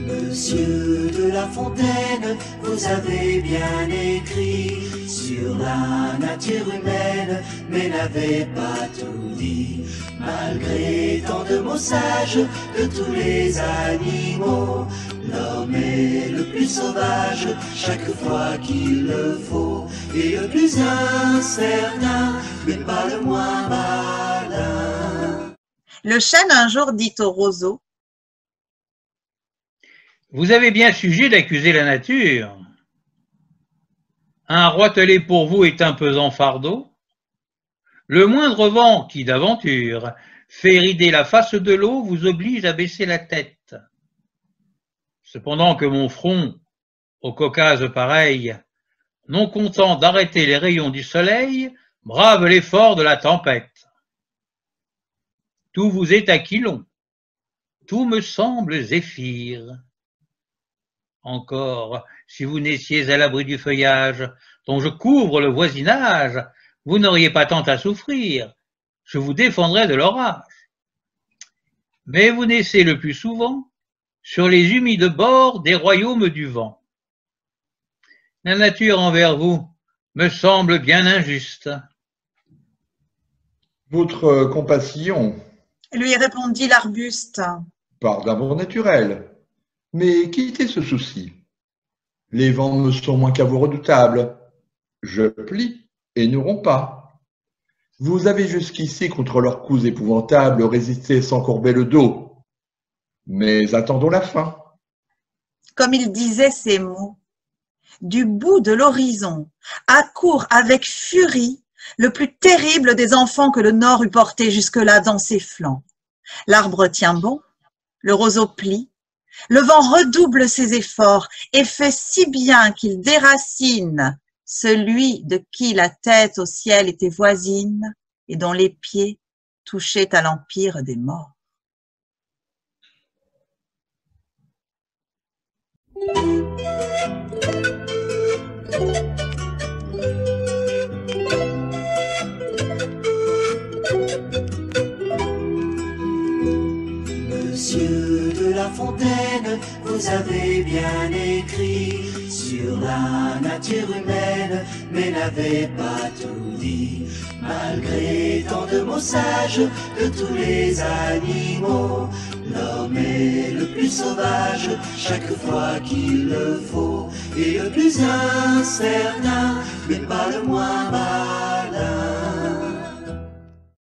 Monsieur de La Fontaine, vous avez bien écrit sur la nature humaine, mais n'avez pas tout dit. Malgré tant de mots sages de tous les animaux, l'homme est le plus sauvage chaque fois qu'il le faut, et le plus incertain, mais pas le moins malin. Le chêne un jour dit au roseau: vous avez bien sujet d'accuser la nature. Un roitelet pour vous est un pesant fardeau. Le moindre vent qui, d'aventure, fait rider la face de l'eau, vous oblige à baisser la tête. Cependant que mon front, au Caucase pareil, non content d'arrêter les rayons du soleil, brave l'effort de la tempête. Tout vous est aquilon, tout me semble zéphyr. Encore, si vous n'étiez à l'abri du feuillage dont je couvre le voisinage, vous n'auriez pas tant à souffrir, je vous défendrais de l'orage. Mais vous naissez le plus souvent sur les humides bords des royaumes du vent. La nature envers vous me semble bien injuste. Votre compassion, lui répondit l'arbuste, part d'amour naturel. Mais quittez ce souci. Les vents me sont moins qu'à vous redoutables. Je plie et ne romps pas. Vous avez jusqu'ici, contre leurs coups épouvantables, résisté sans courber le dos. Mais attendons la fin. Comme il disait ces mots, du bout de l'horizon accourt avec furie le plus terrible des enfants que le Nord eût porté jusque-là dans ses flancs. L'arbre tient bon, le roseau plie, le vent redouble ses efforts et fait si bien qu'il déracine celui de qui la tête au ciel était voisine et dont les pieds touchaient à l'empire des morts. Monsieur de La Fontaine, vous avez bien écrit sur la nature humaine, mais n'avez pas tout dit. Malgré tant de mots sages de tous les animaux, l'homme est le plus sauvage chaque fois qu'il le faut, et le plus incertain, mais pas le moins malin.